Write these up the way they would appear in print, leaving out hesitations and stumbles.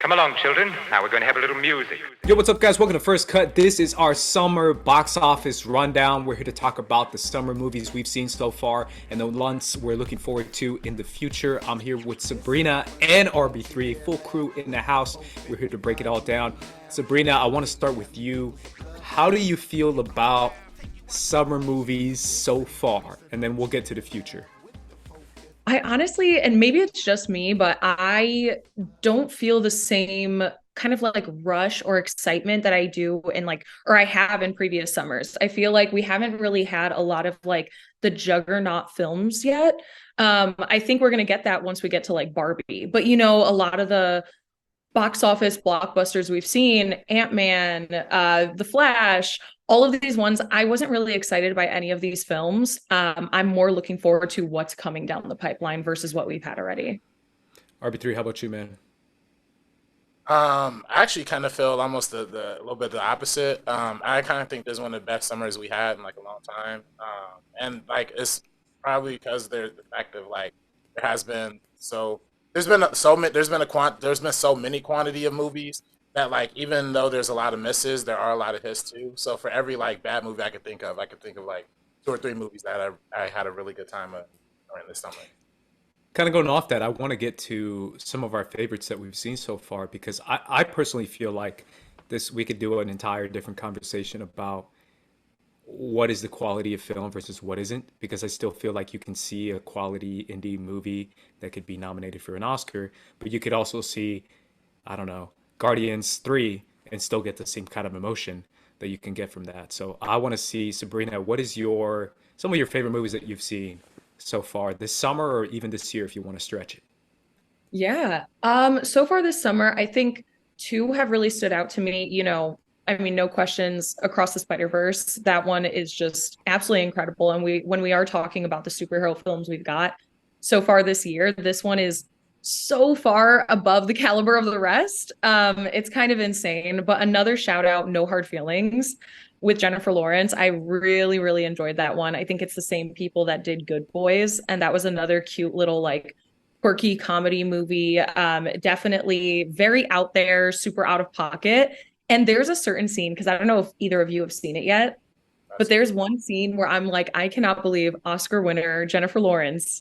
Come along, children. Now we're going to have a little music. Yo, what's up, guys? Welcome to First Cut. This is our summer box office rundown. We're here to talk about the summer movies we've seen so far and the ones we're looking forward to in the future. I'm here with Sabrina and RB3, full crew in the house. We're here to break it all down. Sabrina, I want to start with you. How do you feel about summer movies so far? And then we'll get to the future. I honestly, and maybe it's just me, but I don't feel the same kind of like rush or excitement that I do in or I have in previous summers. I feel like we haven't really had a lot of like the juggernaut films yet. I think we're gonna get that once we get to like Barbie, but a lot of the box office blockbusters we've seen, Ant-Man, The Flash, all of these ones, I wasn't really excited by any of these films. I'm more looking forward to what's coming down the pipeline versus what we've had already. RB3, how about you, man? I actually kind of feel almost the a little bit the opposite. I kind of think this is one of the best summers we had in like a long time. And like it's probably because there's the fact of like there has been there's been so many quantity of movies that like even though there's a lot of misses, there are a lot of hits too. So for every like bad movie I could think of like two or three movies that I had a really good time during this summer. Kind of going off that, I want to get to some of our favorites that we've seen so far because I personally feel like this we could do an entire different conversation about what is the quality of film versus what isn't because I still feel like you can see a quality indie movie that could be nominated for an Oscar, but you could also see, I don't know, Guardians 3 and still get the same kind of emotion that you can get from that. So I want to see, Sabrina, what is your some of your favorite movies that you've seen so far this summer or even this year if you want to stretch it? Yeah. So far this summer, I think two have really stood out to me. I mean, no questions, Across the Spider-Verse. That one is just absolutely incredible. And when we are talking about the superhero films we've got so far this year, this one is so far above the caliber of the rest. It's kind of insane. But another shout out, No Hard Feelings with Jennifer Lawrence. I really, really enjoyed that one. I think it's the same people that did Good Boys. And that was another cute little like quirky comedy movie. Definitely very out there, super out of pocket. And there's a certain scene, because I don't know if either of you have seen it yet, but there's one scene where I'm like, I cannot believe Oscar winner Jennifer Lawrence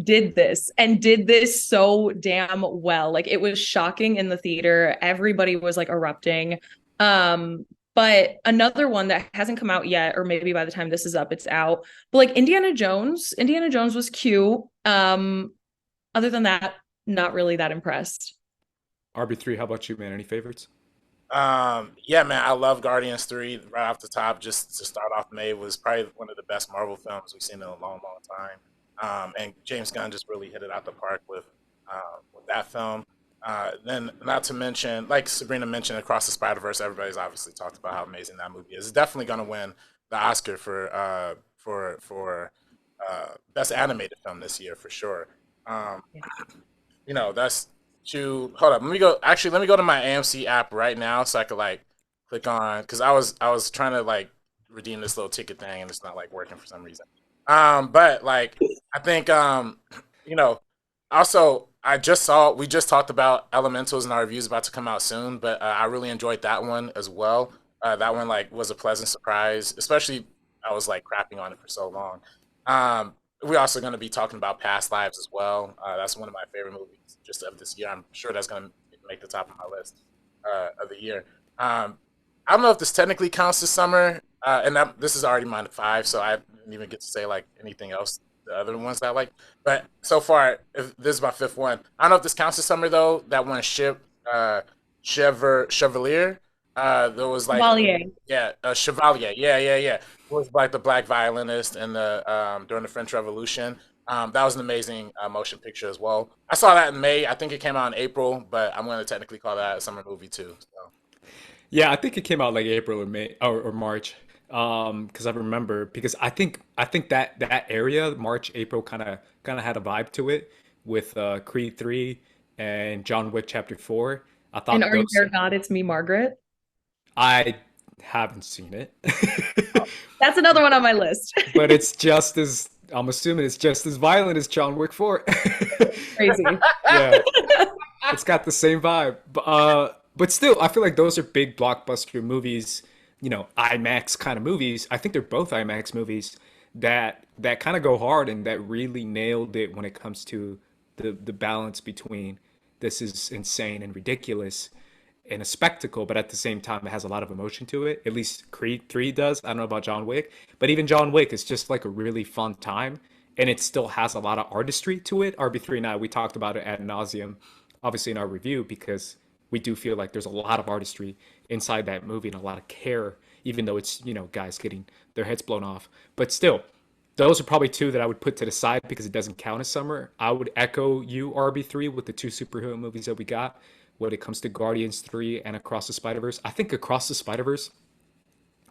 did this and did this so damn well. Like it was shocking in the theater. Everybody was like erupting. But another one that hasn't come out yet, or maybe by the time this is up, it's out. But like Indiana Jones. Indiana Jones was cute. Other than that, not really that impressed. RB3, how about you, man? Any favorites? Yeah, man, I love Guardians 3 right off the top. Just to start off, May was probably one of the best Marvel films we've seen in a long, long time. And James Gunn just really hit it out the park with that film. Then, not to mention, like Sabrina mentioned, Across the Spider-Verse, everybody's obviously talked about how amazing that movie is. It's definitely going to win the Oscar for best animated film this year for sure. Um, that's to hold up. Let me go. Actually, let me go to my AMC app right now so I could like click on because I was trying to like redeem this little ticket thing and it's not like working for some reason. But like I think you know, also we just talked about Elementals and our reviews about to come out soon, but I really enjoyed that one as well. That one like was a pleasant surprise, especially I was like crapping on it for so long. We're also going to be talking about Past Lives as well. That's one of my favorite movies just of this year. I'm sure that's going to make the top of my list of the year. I don't know if this technically counts this summer, this is already mine 5, so I didn't even get to say like anything else. The other ones that I like, but so far, if this is my fifth one. I don't know if this counts this summer though. That one, Chevalier. There was like, Chevalier. yeah, Chevalier. Yeah. It was like the black violinist in the during the French Revolution. That was an amazing motion picture as well. I saw that in May. I think it came out in April, but I'm going to technically call that a summer movie too. So. Yeah, I think it came out like April or May or March. Because I remember because I think that area March April kind of had a vibe to it with Creed 3 and John Wick Chapter 4. I And thought Are You those There God? It's Me, Margaret. I haven't seen it, That's another one on my list. but it's just as I'm assuming it's just as violent as John Wick 4. Crazy. Yeah. It's got the same vibe. But still, I feel like those are big blockbuster movies, IMAX kind of movies. I think they're both IMAX movies that kind of go hard and that really nailed it when it comes to the balance between this is insane and ridiculous and a spectacle, but at the same time, it has a lot of emotion to it. At least Creed 3 does. I don't know about John Wick, but even John Wick is just like a really fun time. And it still has a lot of artistry to it. RB3 and I, we talked about it ad nauseum, obviously, in our review, because we do feel like there's a lot of artistry inside that movie and a lot of care, even though it's, guys getting their heads blown off. But still, those are probably two that I would put to the side because it doesn't count as summer. I would echo you, RB3, with the two superhero movies that we got when it comes to Guardians 3 and Across the Spider-Verse. I think Across the Spider-Verse,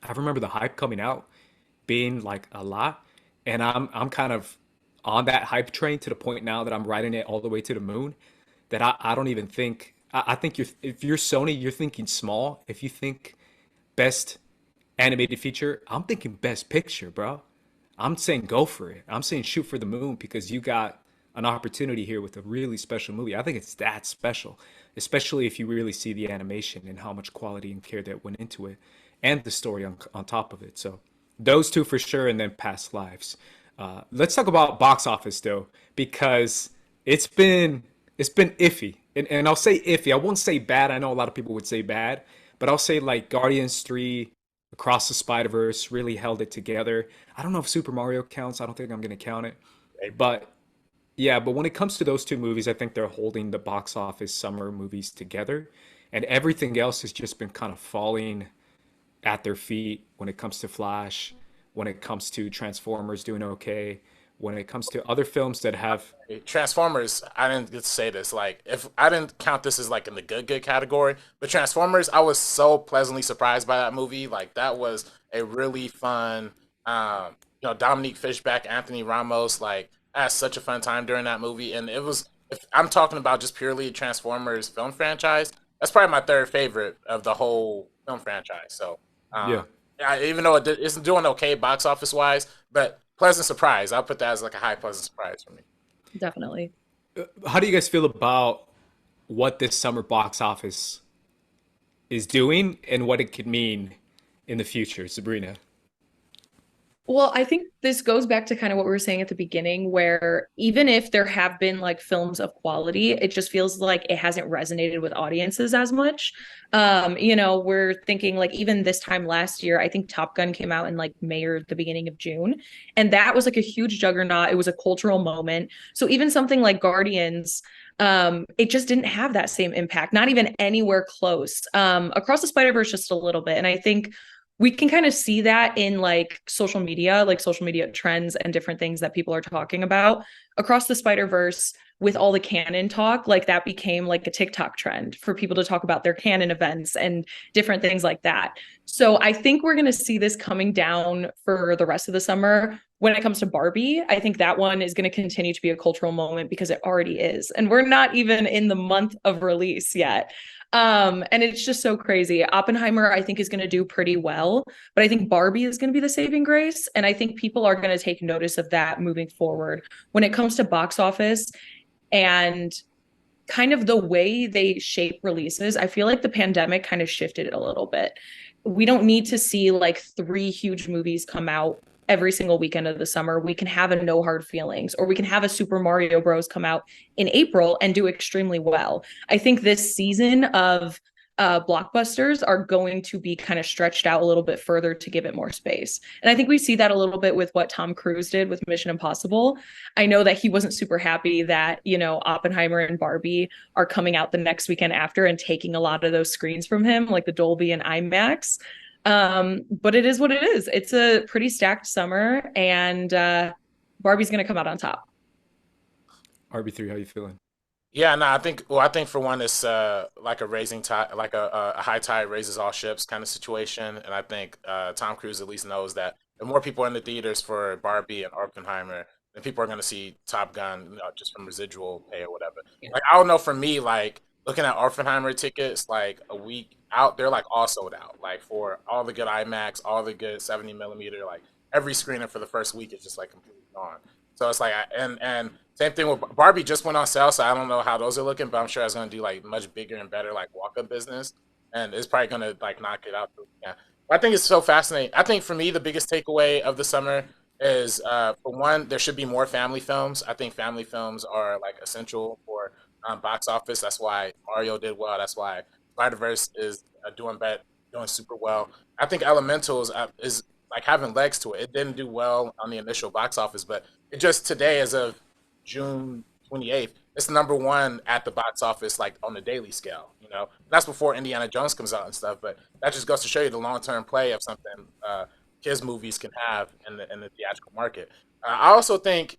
I remember the hype coming out being like a lot, and I'm kind of on that hype train to the point now that I'm riding it all the way to the moon. That I don't even think I think if you're Sony, you're thinking small. If you think best animated feature, I'm thinking best picture, bro. I'm saying go for it. I'm saying shoot for the moon because you got an opportunity here with a really special movie. I think it's that special, especially if you really see the animation and how much quality and care that went into it and the story on top of it. So those two for sure, and then Past Lives. Let's talk about box office though, because it's been iffy, and I'll say iffy. I won't say bad. I know a lot of people would say bad, but I'll say like Guardians 3, Across the Spider Verse really held it together. I don't know if Super Mario counts. I don't think I'm gonna count it, but yeah. But when it comes to those two movies, I think they're holding the box office summer movies together, and everything else has just been kind of falling at their feet when it comes to Flash, when it comes to Transformers doing okay, when it comes to other films that have. Transformers, I didn't get to say this. Like, if I didn't count this as like in the good category, but Transformers, I was so pleasantly surprised by that movie. Like, that was a really fun. Dominique Fishback, Anthony Ramos, like, I had such a fun time during that movie, and it was. If I'm talking about just purely Transformers film franchise, that's probably my third favorite of the whole film franchise. So, Yeah. yeah, even though it's doing okay box office wise, but pleasant surprise. I'll put that as like a high pleasant surprise for me. Definitely. How do you guys feel about what this summer box office is doing and what it could mean in the future, Sabrina? Well, I think this goes back to kind of what we were saying at the beginning, where even if there have been like films of quality, it just feels like it hasn't resonated with audiences as much. We're thinking like even this time last year, I think Top Gun came out in like May or the beginning of June, and that was like a huge juggernaut. It was a cultural moment. So even something like Guardians, it just didn't have that same impact, not even anywhere close. Across the Spider-Verse just a little bit. And I think we can kind of see that in like social media trends and different things that people are talking about. Across the Spider-Verse, with all the canon talk, like that became like a TikTok trend for people to talk about their canon events and different things like that. So I think we're going to see this coming down for the rest of the summer. When it comes to Barbie, I think that one is going to continue to be a cultural moment because it already is. And we're not even in the month of release yet. And it's just so crazy. Oppenheimer, I think, is going to do pretty well, but I think Barbie is going to be the saving grace. And I think people are going to take notice of that moving forward. When it comes to box office and kind of the way they shape releases, I feel like the pandemic kind of shifted it a little bit. We don't need to see like three huge movies come out every single weekend of the summer. We can have a No Hard Feelings, or we can have a Super Mario Bros. Come out in April and do extremely well. I think this season of blockbusters are going to be kind of stretched out a little bit further to give it more space. And I think we see that a little bit with what Tom Cruise did with Mission Impossible. I know that he wasn't super happy that, Oppenheimer and Barbie are coming out the next weekend after and taking a lot of those screens from him, like the Dolby and IMAX. But it is what it is. It's a pretty stacked summer, and Barbie's going to come out on top. RB3, how you feeling? Yeah, no, I think for one, it's like a raising tide, like a high tide raises all ships kind of situation, and I think Tom Cruise at least knows that the more people are in the theaters for Barbie and Oppenheimer, then people are going to see Top Gun, just from residual pay or whatever. Like, I don't know, for me, like looking at Oppenheimer tickets, like a week out, they're like all sold out. Like, for all the good IMAX, all the good 70 millimeter, like every screening for the first week is just like completely gone. So it's like, and same thing with Barbie just went on sale, so I don't know how those are looking, but I'm sure it's gonna do like much bigger and better like walk up business, and it's probably gonna like knock it out. Yeah, I think it's so fascinating. I think for me the biggest takeaway of the summer is for one, there should be more family films. I think family films are like essential for box office. That's why Mario did well. That's why Spider Verse is doing super well. I think Elementals is like having legs to it. It didn't do well on the initial box office, but it just today, as of June 28th, it's number one at the box office, like on the daily scale. That's before Indiana Jones comes out and stuff. But that just goes to show you the long term play of something kids movies can have in the theatrical market. I also think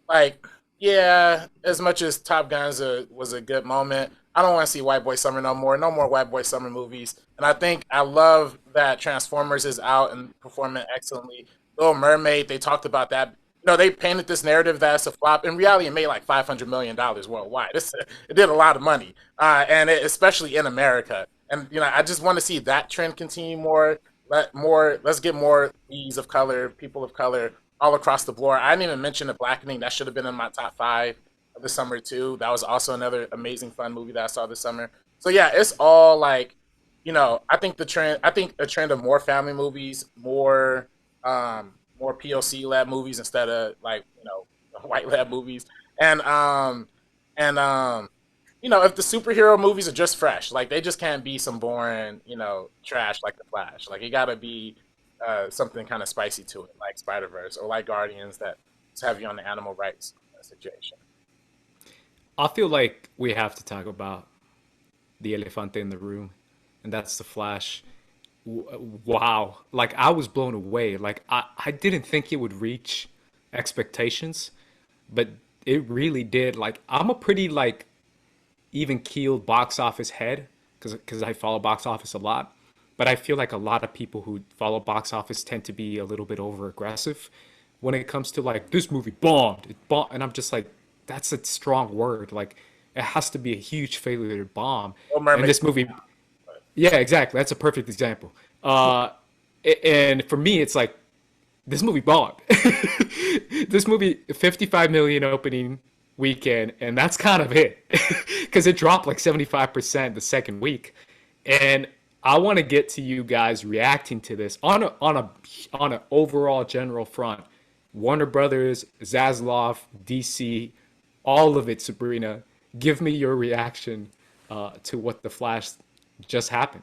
like, yeah, as much as Top Gun's was a good moment, I don't want to see White Boy Summer no more. No more White Boy Summer movies. And I think I love that Transformers is out and performing excellently. Little Mermaid, they talked about that. They painted this narrative that it's a flop. In reality, it made like $500 million worldwide. It did a lot of money, especially in America. And I just want to see that trend continue more. Let's get more leads of color, people of color, all across the board. I didn't even mention The Blackening. That should have been in my top 5 of the summer too. That was also another amazing fun movie that I saw this summer. So yeah, it's all like, I think a trend of more family movies, more POC led movies instead of like, white led movies. And if the superhero movies are just fresh, like they just can't be some boring, trash like The Flash. Like it gotta be something kind of spicy to it, like Spider Verse or like Guardians that have you on the animal rights situation. I feel like we have to talk about the elefante in the room, and that's the Flash. Wow. Like I was blown away. Like I didn't think it would reach expectations, but it really did. Like I'm a pretty like even keeled box office head because I follow box office a lot. But I feel like a lot of people who follow box office tend to be a little bit over aggressive when it comes to like this movie bombed. It bombed, and I'm just like, that's a strong word. Like it has to be a huge failure to bomb. And this movie, yeah, exactly. That's a perfect example. And for me, it's like this movie bombed. This movie, 55 million opening weekend, and that's kind of it, because it dropped like 75% the second week. And I want to get to you guys reacting to this on an overall general front. Warner Brothers, Zaslav, DC, all of it. Sabrina, give me your reaction to what the Flash just happened.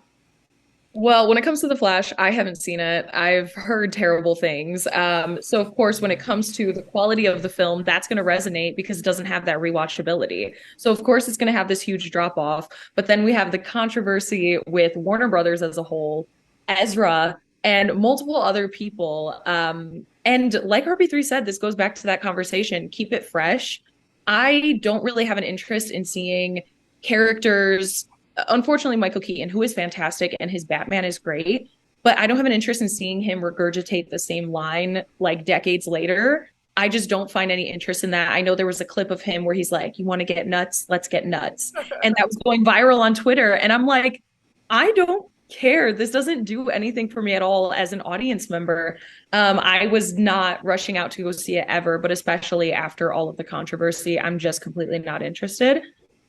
Well, when it comes to The Flash, I haven't seen it. I've heard terrible things. So of course, when it comes to the quality of the film, that's going to resonate because it doesn't have that rewatchability. So of course, it's going to have this huge drop off. But then we have the controversy with Warner Brothers as a whole, Ezra, and multiple other people. And like RB3 said, this goes back to that conversation. Keep it fresh. I don't really have an interest in seeing characters. Unfortunately, Michael Keaton, who is fantastic and his Batman is great, but I don't have an interest in seeing him regurgitate the same line like decades later. I just don't find any interest in that. I know there was a clip of him where he's like, "You want to get nuts? Let's get nuts." And that was going viral on Twitter. And I'm like, I don't care. This doesn't do anything for me at all as an audience member. I was not rushing out to go see it ever, but especially after all of the controversy, I'm just completely not interested.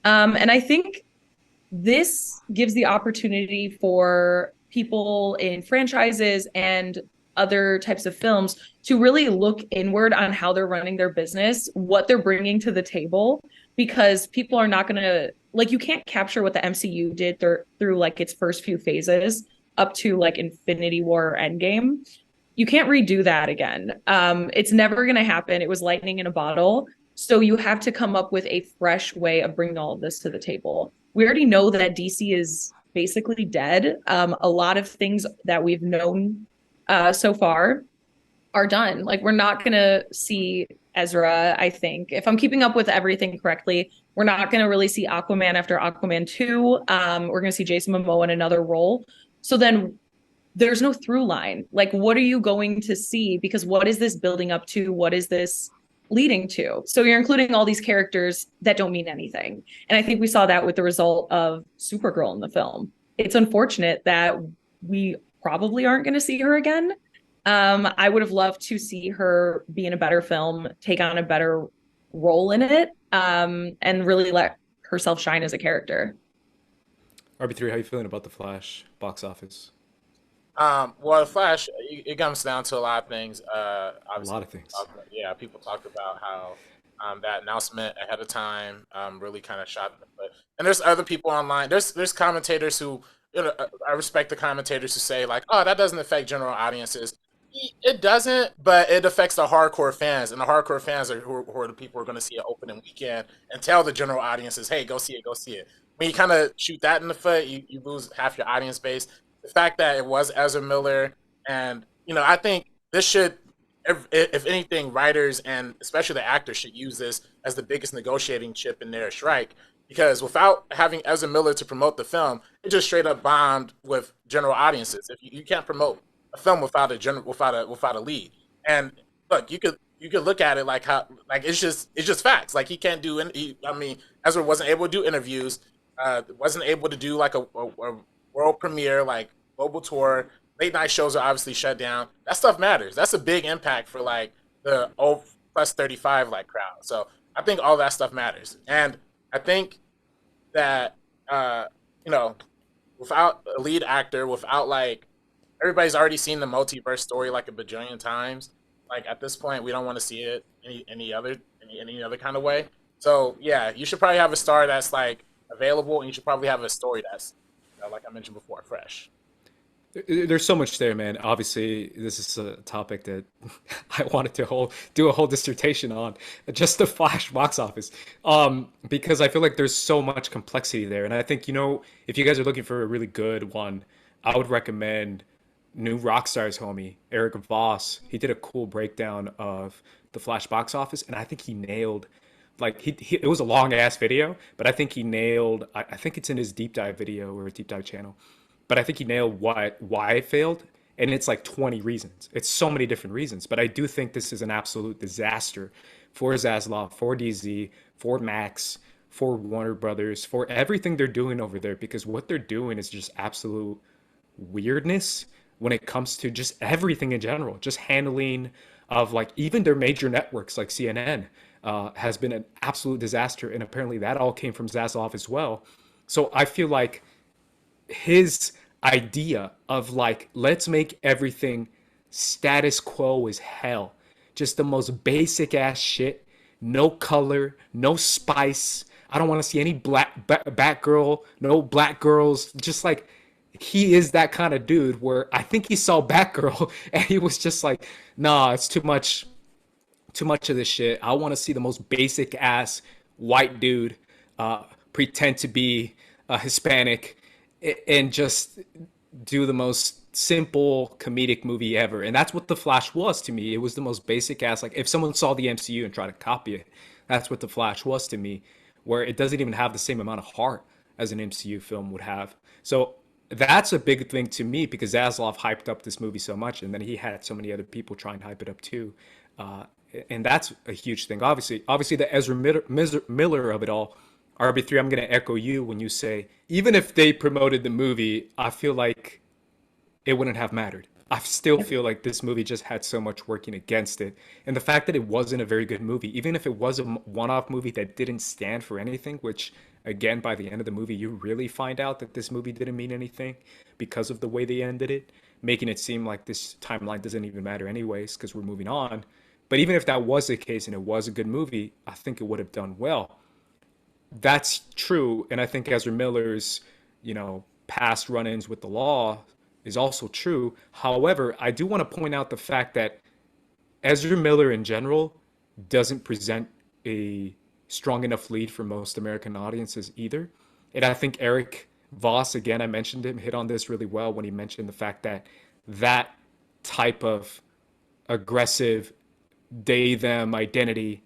And I think this gives the opportunity for people in franchises and other types of films to really look inward on how they're running their business, what they're bringing to the table, because people are not going to, like, you can't capture what the MCU did through like its first few phases up to like Infinity War or Endgame. You can't redo that again. It's never going to happen. It was lightning in a bottle. So you have to come up with a fresh way of bringing all of this to the table. We already know that DC is basically dead. A lot of things that we've known so far are done. Like, we're not going to see Ezra, I think. If I'm keeping up with everything correctly, we're not going to really see Aquaman after Aquaman 2. We're going to see Jason Momoa in another role. So then there's no through line. Like, what are you going to see? Because what is this building up to? What is this leading to? So you're including all these characters that don't mean anything. And I think we saw that with the result of Supergirl in the film. It's unfortunate that we probably aren't going to see her again. I would have loved to see her be in a better film, take on a better role in it, and really let herself shine as a character. RB3, how you feeling about the Flash box office? Well, the Flash, it comes down to a lot of things. A Obviously, lot of things. yeah, people talked about how that announcement ahead of time really kind of shot in the foot. And there's other people online. There's commentators who, I respect the commentators who say like, oh, that doesn't affect general audiences. It doesn't, but it affects the hardcore fans, and the hardcore fans are who are the people who are going to see it opening weekend and tell the general audiences, hey, go see it, go see it. When you kind of shoot that in the foot, you lose half your audience base. The fact that it was Ezra Miller, and I think this should, if anything, writers and especially the actors should use this as the biggest negotiating chip in their strike. Because without having Ezra Miller to promote the film, it just straight up bombed with general audiences. If you can't promote a film without a lead, and look, you could look at it like how like it's just facts. Like he can't do any. I mean, Ezra wasn't able to do interviews, wasn't able to do like a world premiere, like global tour. Late night shows are obviously shut down. That stuff matters. That's a big impact for like the old plus 35 like crowd. So I think all that stuff matters, and I think that you know without a lead actor, without like everybody's already seen the multiverse story like a bajillion times. Like at this point, we don't want to see it any other kind of way. So yeah, you should probably have a star that's like available, and you should probably have a story that's like I mentioned before, fresh. There's so much there, man. Obviously, this is a topic that I wanted to do a whole dissertation on, just the Flash box office, because I feel like there's so much complexity there, and I think if you guys are looking for a really good one, I would recommend New Rockstars homie Eric Voss. He did a cool breakdown of the Flash box office, and I think he nailed. Like it was a long ass video, but I think he nailed. I think it's in his deep dive video or deep dive channel, but I think he nailed why it failed, and it's like 20 reasons. It's so many different reasons, but I do think this is an absolute disaster for Zaslav, for DZ, for Max, for Warner Brothers, for everything they're doing over there, because what they're doing is just absolute weirdness when it comes to just everything in general, just handling of like even their major networks like CNN has been an absolute disaster, and apparently that all came from Zaslav as well. So I feel like his idea of like let's make everything status quo as hell, just the most basic ass shit, no color, no spice. I don't want to see any Batgirl, no black girls, just like he is that kind of dude where I think he saw Batgirl and he was just like, nah, it's too much of this shit. I want to see the most basic ass white dude pretend to be Hispanic and just do the most simple comedic movie ever. And that's what The Flash was to me. It was the most basic ass. Like if someone saw the MCU and tried to copy it, that's what The Flash was to me, where it doesn't even have the same amount of heart as an MCU film would have. So that's a big thing to me because Zaslav hyped up this movie so much, and then he had so many other people try and hype it up too. And that's a huge thing. Obviously, the Ezra Miller of it all. RB3, I'm going to echo you when you say, even if they promoted the movie, I feel like it wouldn't have mattered. I still feel like this movie just had so much working against it. And the fact that it wasn't a very good movie, even if it was a one-off movie that didn't stand for anything, which, again, by the end of the movie, you really find out that this movie didn't mean anything because of the way they ended it, making it seem like this timeline doesn't even matter anyways because we're moving on. But even if that was the case and it was a good movie, I think it would have done well. That's true, and I think Ezra Miller's, past run-ins with the law is also true. However, I do want to point out the fact that Ezra Miller in general doesn't present a strong enough lead for most American audiences either. And I think Eric Voss, again, I mentioned him, hit on this really well when he mentioned the fact that that type of aggressive they-them identity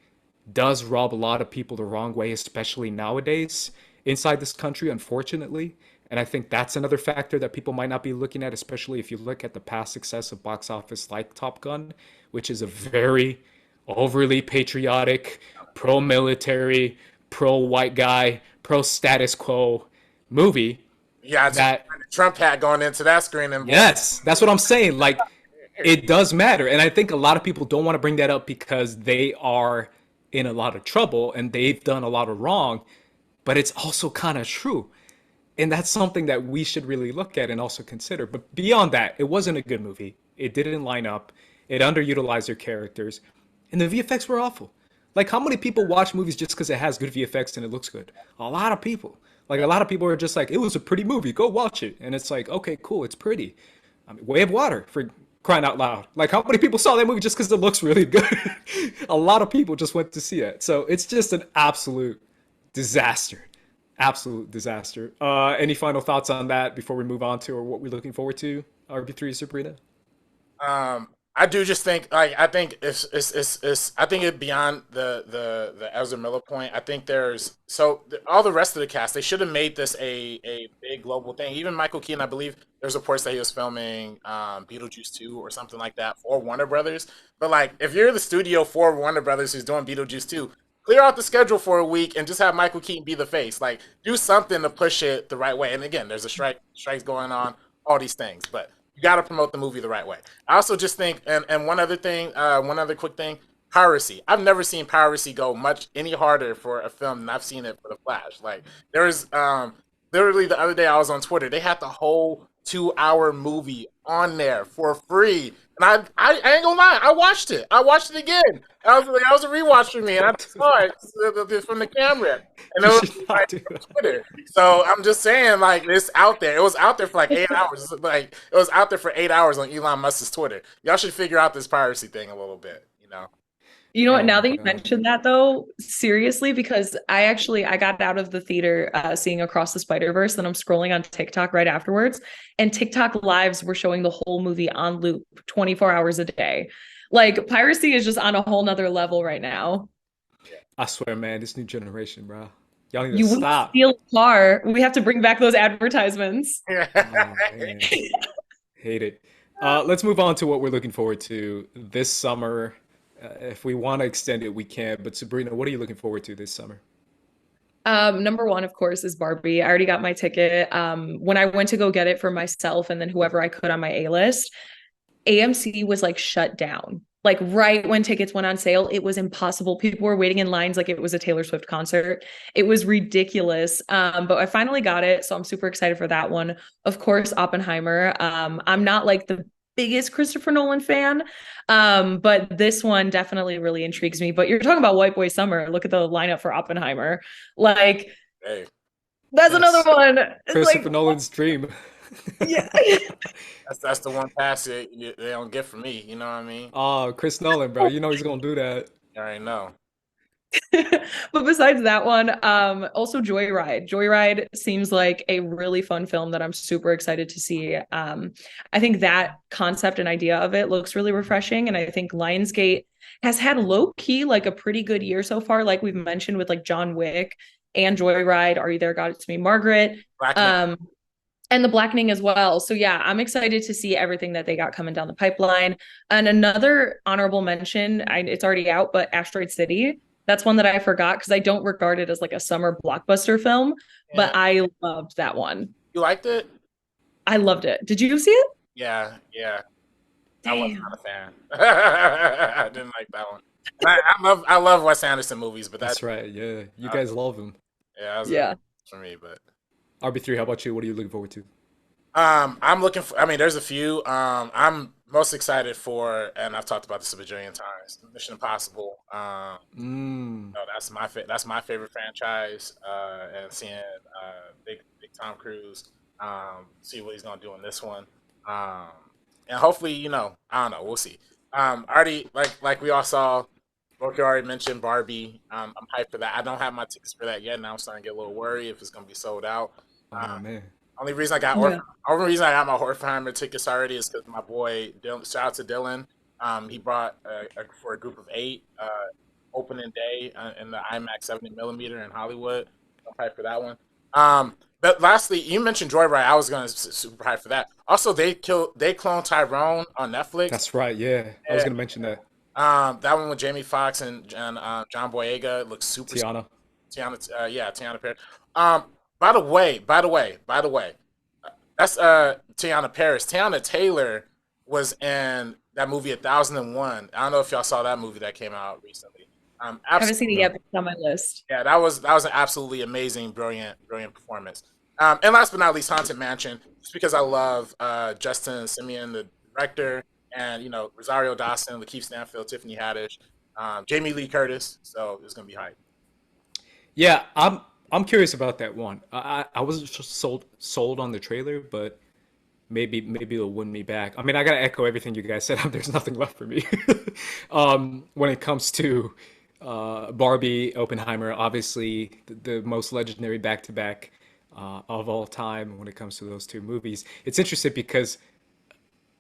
does rub a lot of people the wrong way, especially nowadays inside this country, unfortunately. And I think that's another factor that people might not be looking at, especially if you look at the past success of box office like Top Gun, which is a very overly patriotic, pro-military, pro-white guy, pro-status quo movie. Yeah, that Trump hat going into that screening. Yes, that's what I'm saying. Like, It does matter. And I think a lot of people don't want to bring that up because they are in a lot of trouble and they've done a lot of wrong, but it's also kind of true. And that's something that we should really look at and also consider. But beyond that, it wasn't a good movie. It didn't line up. It underutilized their characters, and the VFX were awful. Like, how many people watch movies just because it has good VFX and it looks good? A lot of people. Like, a lot of people are just like, it was a pretty movie. Go watch it. And it's like, okay, cool. It's pretty. I mean, Way of Water, for crying out loud. Like, how many people saw that movie just because it looks really good? A lot of people just went to see it. So it's just an absolute disaster. Absolute disaster. Any final thoughts on that before we move on to or what we're looking forward to? RB3, Sabrina? I do just think like I think it's I think it beyond the Ezra Miller point. I think there's all the rest of the cast they should have made this a big global thing. Even Michael Keaton, I believe there's reports that he was filming Beetlejuice 2 or something like that for Warner Brothers. But like if you're the studio for Warner Brothers who's doing Beetlejuice 2, clear out the schedule for a week and just have Michael Keaton be the face. Like do something to push it the right way. And again, there's a strikes going on, all these things, but you got to promote the movie the right way. I also just think, and one other thing, one other quick thing, piracy. I've never seen piracy go much any harder for a film than I've seen it for The Flash. Like there was, literally the other day I was on Twitter. They had the whole 2-hour movie on there for free, and I ain't gonna lie, I watched it. I watched it again. I was a rewatch for me, and I saw it from the camera, and it was like on Twitter. So I'm just saying, like it's out there. It was out there for like 8 hours. Like it was out there for 8 hours on Elon Musk's Twitter. Y'all should figure out this piracy thing a little bit. You know. You know what? Oh Now my that you God. mentioned that, though, seriously, because I got out of the theater seeing Across the Spider-Verse, and I'm scrolling on TikTok right afterwards, and TikTok lives were showing the whole movie on loop, 24 hours a day. Like piracy is just on a whole nother level right now. I swear, man, this new generation, bro. Y'all need to You wouldn't stop. steal a car. We have to bring back those advertisements. Oh, man. Hate it. Let's move on to what we're looking forward to this summer. If we want to extend it, we can. But Sabrina, what are you looking forward to this summer? Number one, of course, is Barbie. I already got my ticket. When I went to go get it for myself and then whoever I could on my A list, AMC was like shut down. Like right when tickets went on sale, it was impossible. People were waiting in lines like it was a Taylor Swift concert. It was ridiculous. But I finally got it, so I'm super excited for that one. Of course, Oppenheimer. I'm not like the biggest Christopher Nolan fan, but this one definitely really intrigues me. But you're talking about White Boy Summer. Look at the lineup for Oppenheimer. Like Hey, that's another Yes. one. It's Christopher like, Nolan's dream. yeah. that's the one pass they don't get from me. You know what I mean? Oh, Chris Nolan, bro. You know he's gonna do that. You already know. But besides that one, also Joyride. Joyride seems like a really fun film that I'm super excited to see. I think that concept and idea of it looks really refreshing, and I think Lionsgate has had low key like a pretty good year so far, like we've mentioned with like John Wick and Joyride. Are You There, God? It's Me, Margaret. Black Man. Um, and The Blackening as well. So yeah, I'm excited to see everything that they got coming down the pipeline. And another honorable mention, it's already out, but Asteroid City. That's one that I forgot because I don't regard it as like a summer blockbuster film, Yeah. but I loved that one. You liked it? I loved it. Did you see it? Yeah, yeah. I was Damn. not a fan. I didn't like that one. I love Wes Anderson movies, but That's right. Yeah, you uh, guys love him. yeah, that was Yeah. for me. But RB3, how about you? What are you looking forward to? I'm looking for. I mean, there's a few. I'm most excited for, and I've talked about this a bajillion times. Mission Impossible. Mm. No, that's my favorite franchise. And seeing big Tom Cruise, see what he's gonna do in this one. Um, and hopefully, I don't know. We'll see. Already like we all saw. Roki already mentioned Barbie. I'm hyped for that. I don't have my tickets for that yet. Now I'm starting to get a little worried if it's gonna be sold out. Oh man. Only reason I got Yeah. only reason I got my Horfheimer tickets already is because my boy Dylan. Shout out to Dylan. He brought for a group of 8 opening day in the IMAX 70 millimeter in Hollywood. I'm hyped for that one. But lastly, you mentioned Joyride. I was gonna super hyped for that. Also, they cloned Tyrone on Netflix. That's right. Yeah, I was gonna mention that. That one with Jamie Foxx and John Boyega looks super. Tiana. Tiana Paris. By the way, that's Tiana Paris. Tiana Taylor was in that movie 1001. I don't know if y'all saw that movie that came out recently. I haven't seen it Absolutely, No. yet, but it's on my list. yeah, that was an absolutely amazing, brilliant performance. And last but not least, Haunted Mansion, just because I love Justin Simeon, the director, and Rosario Dawson, Lakeith Stanfield, Tiffany Haddish, Jamie Lee Curtis. So it's gonna be hype. Yeah, I'm curious about that one. I wasn't sold on the trailer, but maybe it'll win me back. I mean, I gotta echo everything you guys said. There's nothing left for me. When it comes to Barbie, Oppenheimer, obviously the most legendary back-to-back of all time when it comes to those two movies. It's interesting because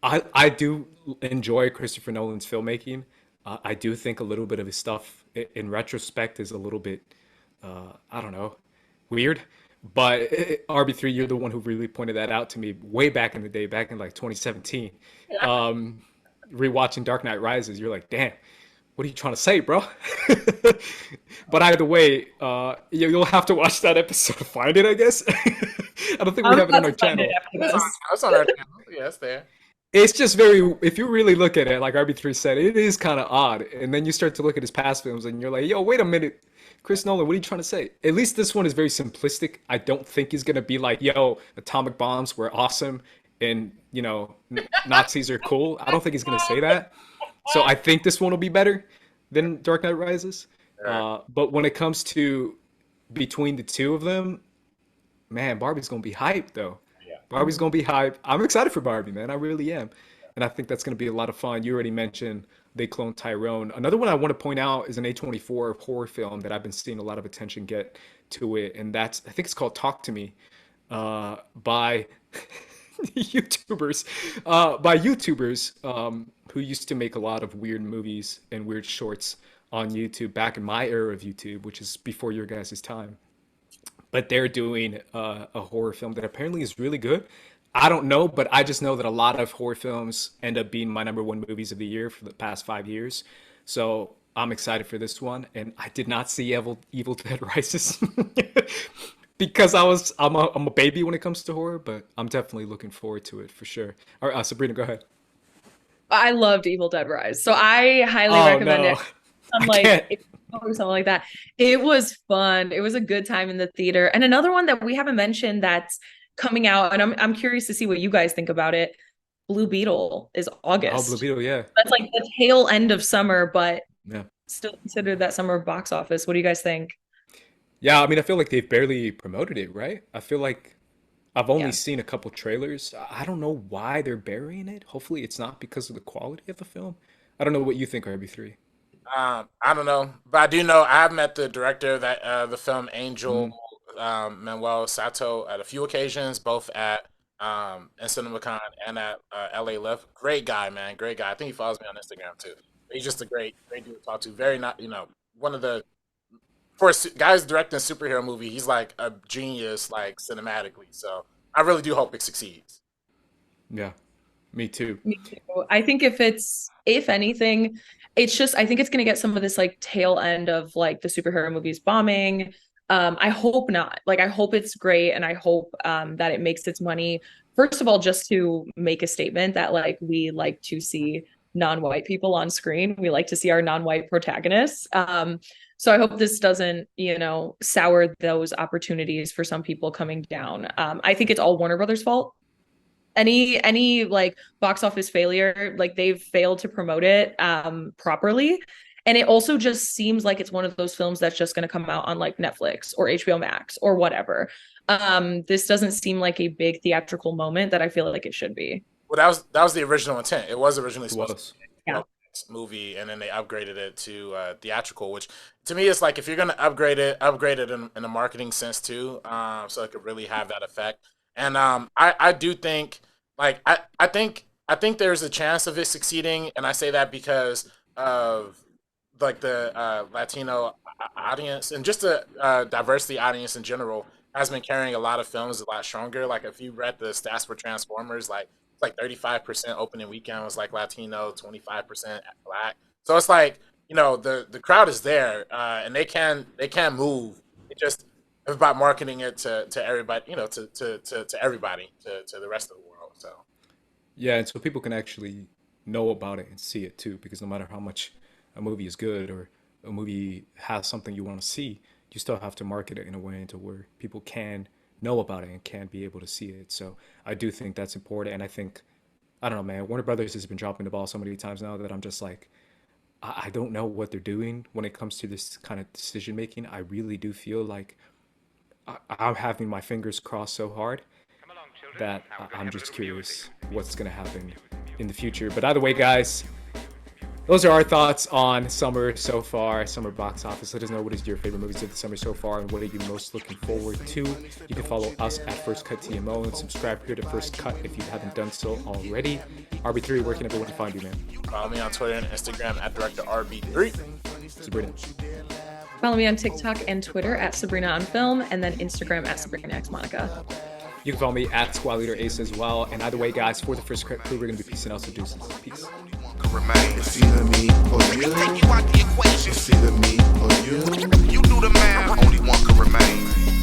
I do enjoy Christopher Nolan's filmmaking. I do think a little bit of his stuff in retrospect is a little bit, I don't know, weird. But RB3, you're the one who really pointed that out to me way back in the day, back in like 2017. Um, Rewatching Dark Knight Rises, you're like, damn, what are you trying to say, bro? But either way, you'll have to watch that episode to find it, I guess. I don't think we I'm have it on about our to find it channel. after That's on, this. that's on our channel. Yeah, it's there. It's just very, if you really look at it, like RB3 said, it is kind of odd. And then you start to look at his past films and you're like, yo, wait a minute. Chris Nolan, what are you trying to say? At least this one is very simplistic. I don't think he's going to be like, yo, atomic bombs were awesome and, Nazis are cool. I don't think he's going to say that. So I think this one will be better than Dark Knight Rises. All right. But when it comes to between the two of them, man, Barbie's gonna be hyped though. Yeah. Barbie's gonna be hyped. I'm excited for Barbie, man. I really am. And I think that's gonna be a lot of fun. You already mentioned they cloned Tyrone. Another one I want to point out is an A24 horror film that I've been seeing a lot of attention get to it, and that's I think it's called Talk to Me, by YouTubers who used to make a lot of weird movies and weird shorts on YouTube back in my era of YouTube, which is before your guys' time. But they're doing a horror film that apparently is really good. I don't know, but I just know that a lot of horror films end up being my number one movies of the year for the past 5 years. So I'm excited for this one, and I did not see Evil Dead Rises because I'm a baby when it comes to horror, but I'm definitely looking forward to it for sure. All right, Sabrina, go ahead. I loved Evil Dead Rise, so I highly Oh recommend it. no, I'm I like, can't. or something like that. It was fun. It was a good time in the theater. And another one that we haven't mentioned that's coming out, and I'm curious to see what you guys think about it. Blue Beetle is Oh, Blue August. Beetle, yeah, That's like the tail end of summer, but yeah, still considered that summer box office. What do you guys think? yeah. I mean, I feel like they've barely promoted it, right? I feel like I've only Yeah. seen a couple trailers. I don't know why they're burying it. Hopefully, it's not because of the quality of the film. I don't know what you think, RB3. I don't know, but I do know I have met the director of that the film Angel, Mm, Manuel Sato, at a few occasions, both at in CinemaCon and at LA Live. Great guy, man. Great guy. I think he follows me on Instagram too. He's just a great dude to talk to. Very not, one of the for guys directing a superhero movie. He's like a genius, like cinematically. So I really do hope it succeeds. yeah, me too. Me too. I think if anything, it's just, I think it's going to get some of this like tail end of like the superhero movies bombing. I hope not. Like, I hope it's great. And I hope that it makes its money, first of all, just to make a statement that like we like to see non-white people on screen. We like to see our non-white protagonists. So I hope this doesn't, sour those opportunities for some people coming down. I think it's all Warner Brothers' fault. Any like box office failure, like they've failed to promote it properly. And it also just seems like it's one of those films that's just going to come out on like Netflix or HBO Max or whatever. This doesn't seem like a big theatrical moment that I feel like it should be. Well, that was the original intent. It was originally It supposed was. to be Yeah. a movie, and then they upgraded it to theatrical. Which to me is like if you're gonna upgrade it in a marketing sense too, so it could really have that effect. And I do think like I think there's a chance of it succeeding, and I say that because of like the Latino audience and just the diversity audience in general has been carrying a lot of films a lot stronger. Like if you read the stats for Transformers, like it's like 35% opening weekend was like Latino, 25% Black. So it's like the crowd is there, and they can move. It just it's about marketing it to everybody, to everybody, to the rest of the world. So Yeah, and so people can actually know about it and see it too. Because no matter how much a movie is good or a movie has something you want to see, you still have to market it in a way into where people can know about it and can be able to see it. So I do think that's important. And I think, I don't know, man, Warner Brothers has been dropping the ball so many times now that I'm just like, I don't know what they're doing when it comes to this kind of decision making. I really do feel like I'm having my fingers crossed so hard that I'm just curious what's going to happen in the future. But either way, guys, those are our thoughts on summer so far, summer box office. Let us know what is your favorite movies of the summer so far and what are you most looking forward to. You can follow us at First Cut TMO and subscribe here to First Cut if you haven't done so already. RB3, where can everyone find you, man? Follow me on Twitter and Instagram at Director RB3. Sabrina. Follow me on TikTok and Twitter at Sabrina on Film, and then Instagram at Sabrina X Monica. You can follow me at Squad Leader Ace as well. And either way, guys, for the First Cut crew, we're going to be peacing out. So deuces. Peace. It's either me or you. Take you out the equation. It's either me or you. You do the math. Only one can remain.